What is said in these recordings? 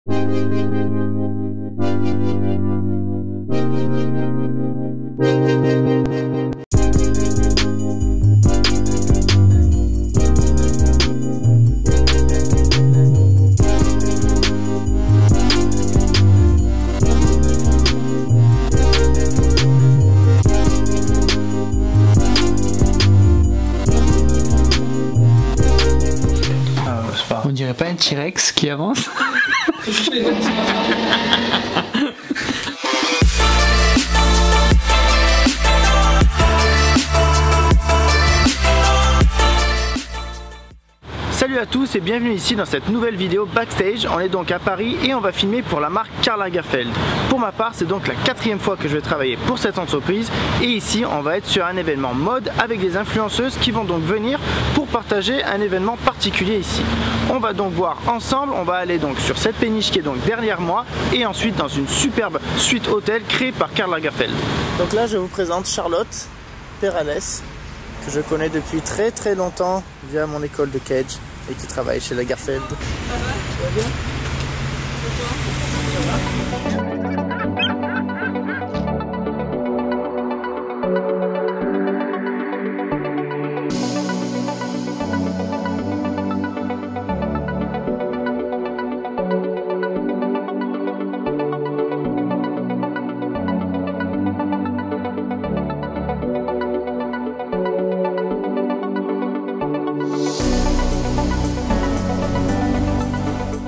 On dirait pas un T-Rex qui avance. Salut à tous et bienvenue ici dans cette nouvelle vidéo backstage. On est donc à Paris et on va filmer pour la marque Karl Lagerfeld. Pour ma part, c'est donc la 4e fois que je vais travailler pour cette entreprise et ici on va être sur un événement mode avec des influenceuses qui vont donc venir pour partager un événement particulier ici. On va donc voir ensemble, on va aller donc sur cette péniche qui est donc derrière moi et ensuite dans une superbe suite hôtel créée par Karl Lagerfeld. Donc là je vous présente Charlotte Perales, que je connais depuis très longtemps via mon école de cage et qui travaille chez Lagerfeld. Ça va? Tu vas bien? Ça va?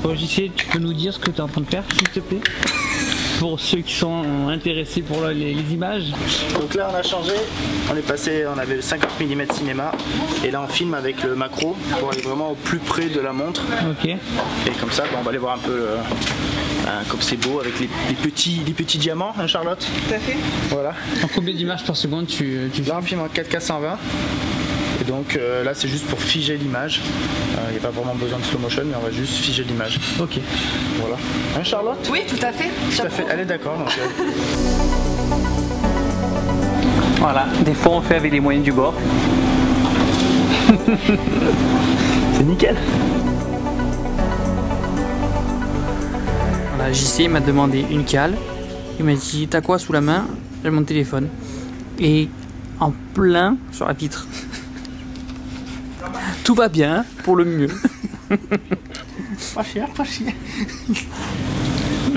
Bon, JC, tu peux nous dire ce que tu es en train de faire, s'il te plaît, pour ceux qui sont intéressés pour les images. Donc là on a changé, on est passé, on avait le 50 mm cinéma et là on filme avec le macro pour aller vraiment au plus près de la montre. Ok. Et comme ça on va aller voir un peu comme c'est beau avec les petits diamants, hein, Charlotte? Tout à fait. Voilà. En combien d'images par seconde tu Là on filme en 4K 120. Et donc là c'est juste pour figer l'image. Il n'y a pas vraiment besoin de slow motion mais on va juste figer l'image. Ok. Voilà. Hein Charlotte? Oui, tout à fait. Tout à fait. Elle est d'accord. Donc, Voilà, des fois on fait avec les moyens du bord. c'est nickel. Voilà, JC m'a demandé une cale. Il m'a dit t'as quoi sous la main? J'ai mon téléphone. Et en plein sur la vitre. Tout va bien pour le mieux. Pas cher.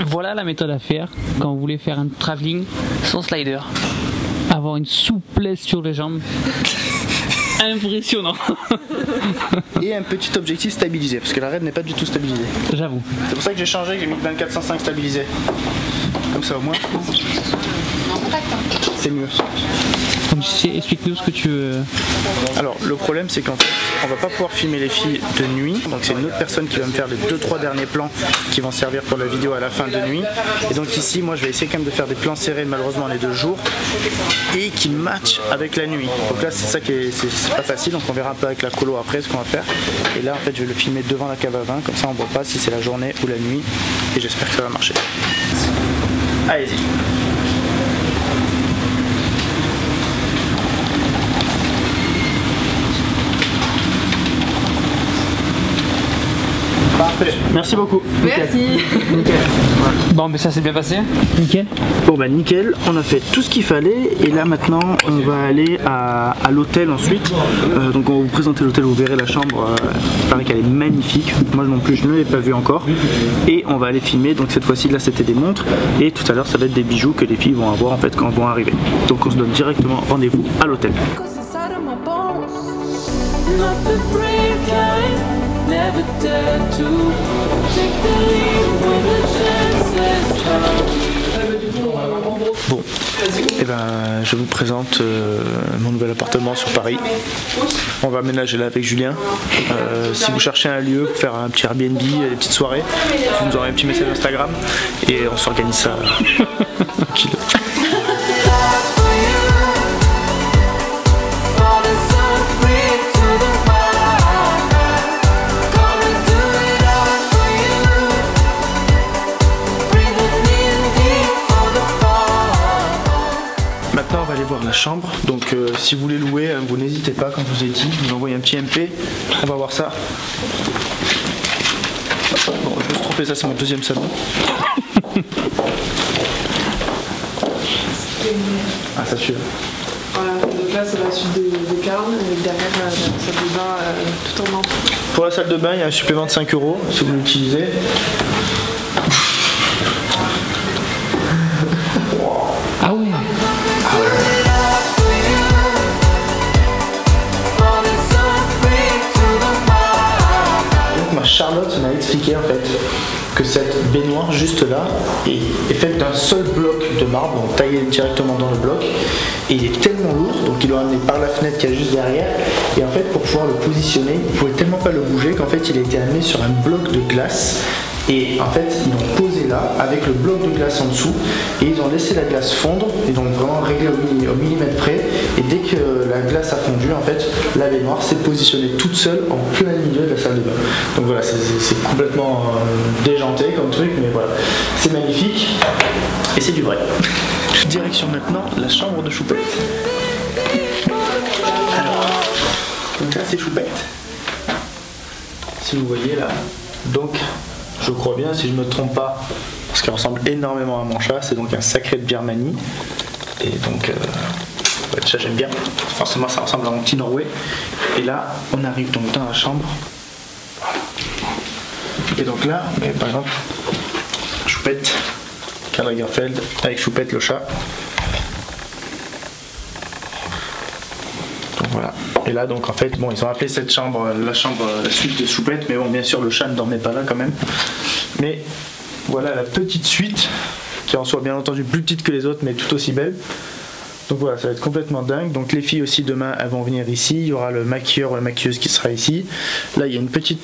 Voilà la méthode à faire quand vous voulez faire un travelling sans slider. Avoir une souplesse sur les jambes. Impressionnant. Et un petit objectif stabilisé parce que la raide n'est pas du tout stabilisée. J'avoue. C'est pour ça que j'ai changé, j'ai mis le 24-105 stabilisé. Comme ça au moins. C'est mieux. Donc explique-nous ce que tu veux. Alors le problème c'est qu'en fait on va pas pouvoir filmer les filles de nuit. Donc c'est une autre personne qui va me faire les 2-3 derniers plans qui vont servir pour la vidéo à la fin de nuit. Et donc ici moi je vais essayer quand même de faire des plans serrés malheureusement les 2 jours et qui matchent avec la nuit. Donc là c'est ça qui est pas facile, donc on verra un peu avec la colo après ce qu'on va faire. Et là en fait je vais le filmer devant la cave à vin, comme ça on voit pas si c'est la journée ou la nuit et j'espère que ça va marcher. Allez-y. Parfait, merci beaucoup. Merci. Nickel. Voilà. Bon, mais ça s'est bien passé. Nickel. Bon bah nickel, on a fait tout ce qu'il fallait et là maintenant on va aller à l'hôtel ensuite. Donc on va vous présenter l'hôtel, vous verrez la chambre, il paraît qu'elle est magnifique. Moi non plus je ne l'ai pas vue encore. Et on va aller filmer, donc cette fois-ci là c'était des montres et tout à l'heure ça va être des bijoux que les filles vont avoir en fait quand elles vont arriver. Donc on se donne directement rendez-vous à l'hôtel. Never dare to take the lead when the chances come. Bon, et ben je vous présente mon nouvel appartement sur Paris. On va aménager là avec Julien. Si vous cherchez un lieu pour faire un petit Airbnb, des petites soirées, vous nous envoyez un petit message Instagram et on s'organise ça tranquille. Maintenant on va aller voir la chambre, donc si vous voulez louer, vous n'hésitez pas, comme je vous ai dit, vous envoyez un petit MP, on va voir ça. Bon, je me suis trompé, ça c'est mon deuxième salon. Ah, ça suit. Voilà, donc là c'est la suite des carnes et derrière la salle de bain tout en entrée. Pour la salle de bain, il y a un supplément de 5 € si vous l'utilisez. Ah ouais. Donc ma Charlotte m'a expliqué en fait que cette baignoire juste là est faite d'un seul bloc de marbre, donc taillé directement dans le bloc, et il est tellement lourd, donc ils l'ont amené par la fenêtre qu'il y a juste derrière, et en fait pour pouvoir le positionner, ils ne pouvaient tellement pas le bouger qu'en fait il a été amené sur un bloc de glace, et en fait ils l'ont posé là avec le bloc de glace en dessous, et ils ont laissé la glace fondre, et donc vraiment réglé au millimètre près, et dès que la glace a fondu, en fait la baignoire s'est positionnée toute seule en plein milieu de la salle de bain. Donc voilà, c'est complètement déjanté comme truc, mais voilà, c'est magnifique, et c'est du vrai. Direction maintenant la chambre de Choupette. Alors, donc là c'est Choupette. Si vous voyez là, donc je crois bien, si je ne me trompe pas, parce qu'elle ressemble énormément à mon chat, c'est donc un sacré de Birmanie. Et donc, ça j'aime bien. Forcément, ça ressemble à mon petit Norway. Et là, on arrive donc dans la chambre. Et donc là, par exemple, Choupette, Karl Lagerfeld, avec Choupette le chat. Donc voilà. Et là, donc en fait, bon, ils ont appelé cette chambre, la suite de Choupette, mais bon, bien sûr, le chat ne dormait pas là quand même. Mais voilà la petite suite, qui en soit bien entendu plus petite que les autres, mais tout aussi belle. Donc voilà, ça va être complètement dingue. Donc les filles aussi demain, elles vont venir ici. Il y aura le maquilleur ou la maquilleuse qui sera ici. Là, il y a une petite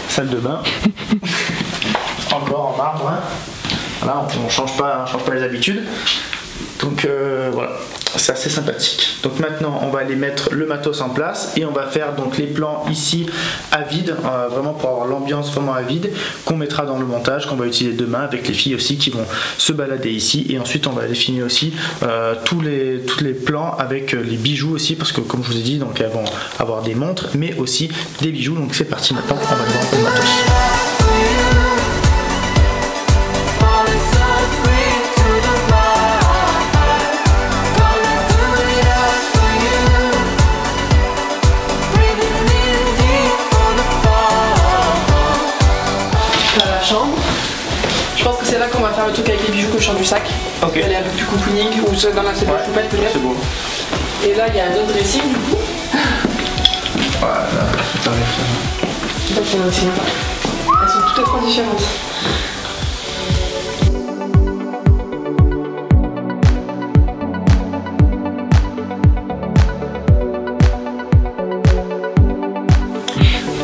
salle de bain, encore en marbre. Hein. Voilà, on change pas les habitudes. Donc voilà, c'est assez sympathique. Donc maintenant on va aller mettre le matos en place et on va faire donc les plans ici à vide, vraiment pour avoir l'ambiance vraiment à vide, qu'on mettra dans le montage, qu'on va utiliser demain avec les filles aussi qui vont se balader ici. Et ensuite on va aller filmer aussi tous les plans avec les bijoux aussi, parce que comme je vous ai dit, donc elles vont avoir des montres mais aussi des bijoux. Donc c'est parti, maintenant on va aller voir le matos. Je pense que c'est là qu'on va faire le truc avec les bijoux que je sors du sac. Ok. Elle est un peu plus cocooning, ou c'est dans la salle de Choupette peut-être. C'est beau. Et là il y a un autre dressing du coup. Voilà, c'est pareil. Donc il y en a aussi un. Elles sont toutes les trois différentes.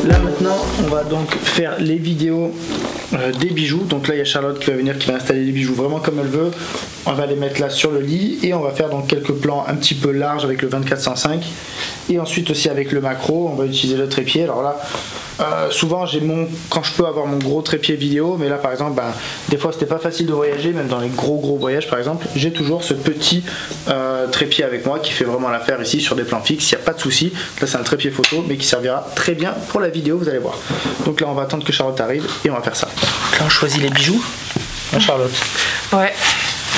Là maintenant on va donc faire les vidéos des bijoux. Donc là il y a Charlotte qui va venir, qui va installer les bijoux vraiment comme elle veut. On va les mettre là sur le lit et on va faire donc quelques plans un petit peu larges avec le 24-105 et ensuite aussi avec le macro on va utiliser le trépied. Alors là souvent quand je peux avoir mon gros trépied vidéo, mais là par exemple des fois c'était pas facile de voyager, même dans les gros voyages par exemple, j'ai toujours ce petit trépied avec moi qui fait vraiment l'affaire ici sur des plans fixes, il n'y a pas de souci. Là c'est un trépied photo mais qui servira très bien pour la vidéo, vous allez voir. Donc là on va attendre que Charlotte arrive et on va faire ça. Donc là on choisit les bijoux. Hein, Charlotte? Ouais.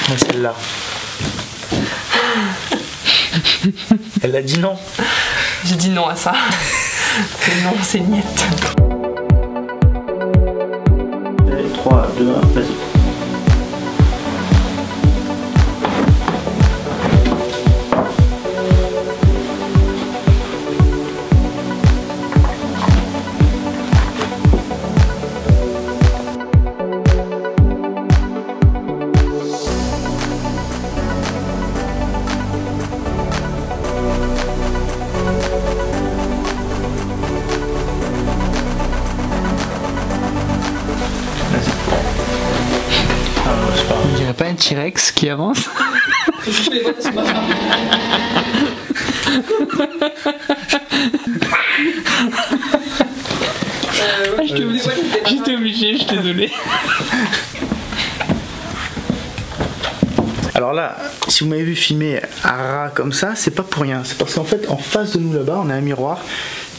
Mais celle-là. Elle a dit non. J'ai dit non à ça. C'est non, c'est niette. 3, 2, 1, vas-y. On dirait pas un T-Rex qui avance. J'étais obligé, je suis désolé. Alors là, si vous m'avez vu filmer à ras comme ça, c'est pas pour rien. C'est parce qu'en fait, en face de nous là-bas, on a un miroir.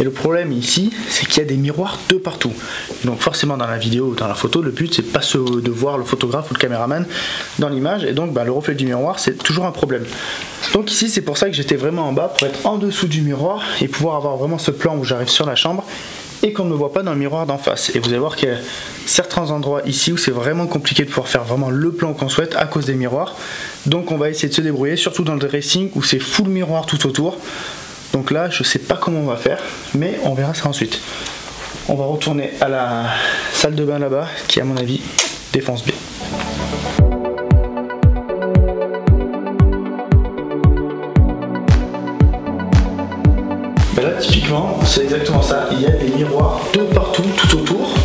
Et le problème ici, c'est qu'il y a des miroirs de partout. Donc forcément dans la vidéo ou dans la photo, le but c'est pas de voir le photographe ou le caméraman dans l'image, et donc le reflet du miroir c'est toujours un problème. Donc ici c'est pour ça que j'étais vraiment en bas, pour être en dessous du miroir et pouvoir avoir vraiment ce plan où j'arrive sur la chambre et qu'on ne me voit pas dans le miroir d'en face. Et vous allez voir qu'il y a certains endroits ici où c'est vraiment compliqué de pouvoir faire vraiment le plan qu'on souhaite à cause des miroirs. Donc on va essayer de se débrouiller, surtout dans le dressing où c'est full miroir tout autour. Donc là je sais pas comment on va faire, mais on verra ça ensuite. On va retourner à la salle de bain là-bas qui à mon avis défonce bien. Ben là typiquement c'est exactement ça, il y a des miroirs de partout tout autour,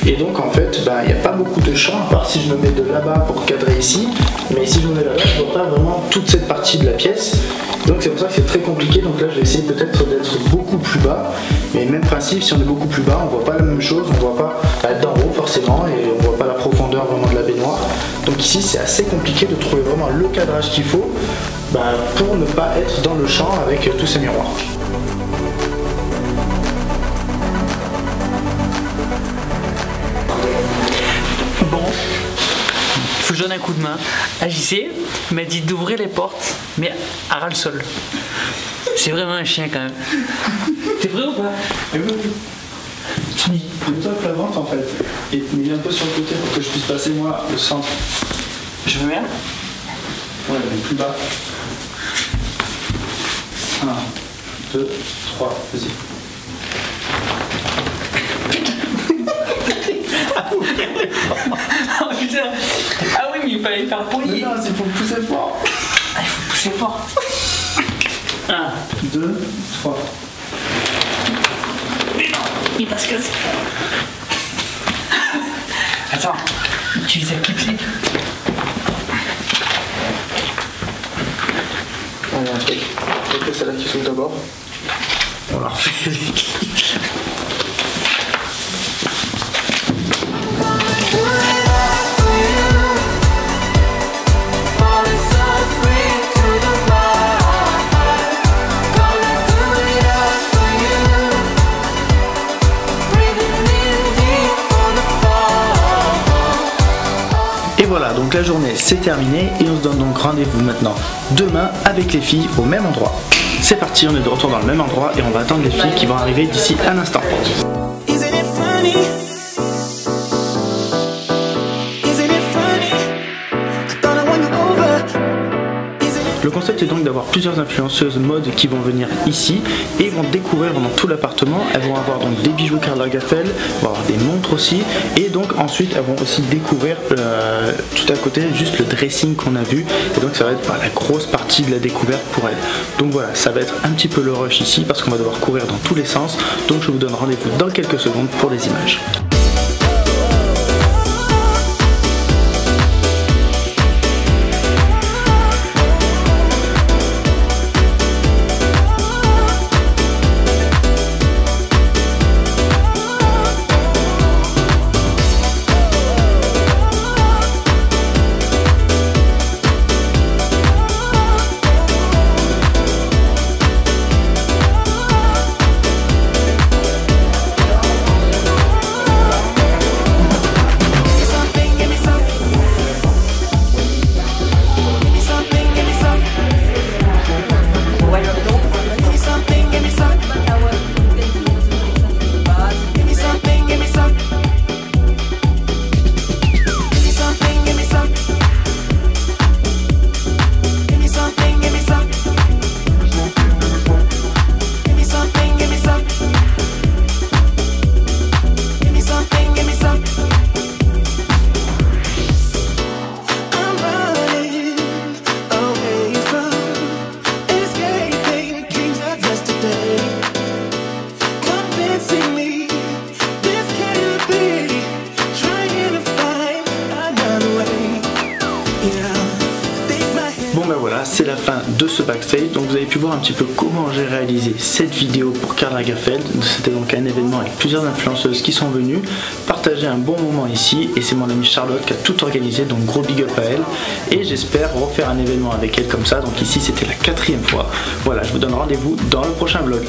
et donc en fait il n'y a pas beaucoup de champ à part si je me mets de là-bas pour cadrer ici, mais si je me mets là-bas je vois pas vraiment toute cette partie de la pièce, donc c'est pour ça que c'est très compliqué. Donc là je vais essayer peut-être d'être beaucoup plus bas, mais même principe, si on est beaucoup plus bas on voit pas la même chose, on voit pas d'en haut forcément, et on voit pas la profondeur vraiment de la baignoire. Donc ici c'est assez compliqué de trouver vraiment le cadrage qu'il faut pour ne pas être dans le champ avec tous ces miroirs. Faut que je donne un coup de main à JC, il m'a dit d'ouvrir les portes, mais à ras le sol. C'est vraiment un chien quand même. T'es prêt ou pas? Mets-toi à plat ventre en fait, et mets un peu sur le côté pour que je puisse passer moi le centre. Je me mets? Ouais, mais plus bas. 1, 2, 3, vas-y. Oh putain. Ah oui, mais il fallait faire poli. Non, il faut pousser fort. Ah, il faut pousser fort. 1, 2, 3. Il va se casser. Attends, tu les as clipsés. Allez, un truc. Ok, celle-là qui s'ouvre d'abord. On la refait. Et voilà, donc la journée c'est terminé et on se donne donc rendez-vous maintenant demain avec les filles au même endroit. C'est parti, on est de retour dans le même endroit et on va attendre les filles qui vont arriver d'ici un instant. Le concept est donc d'avoir plusieurs influenceuses mode qui vont venir ici et vont découvrir dans tout l'appartement. Elles vont avoir donc des bijoux Karl Lagerfeld, vont avoir des montres aussi, et donc ensuite elles vont aussi découvrir tout à côté juste le dressing qu'on a vu, et donc ça va être la grosse partie de la découverte pour elles. Donc voilà, ça va être un petit peu le rush ici parce qu'on va devoir courir dans tous les sens, donc je vous donne rendez-vous dans quelques secondes pour les images. C'est la fin de ce backstage. Donc vous avez pu voir un petit peu comment j'ai réalisé cette vidéo pour Karl Lagerfeld. C'était donc un événement avec plusieurs influenceuses qui sont venues partager un bon moment ici, et c'est mon amie Charlotte qui a tout organisé, donc gros big up à elle, et j'espère refaire un événement avec elle comme ça. Donc ici c'était la 4e fois. Voilà, je vous donne rendez-vous dans le prochain vlog.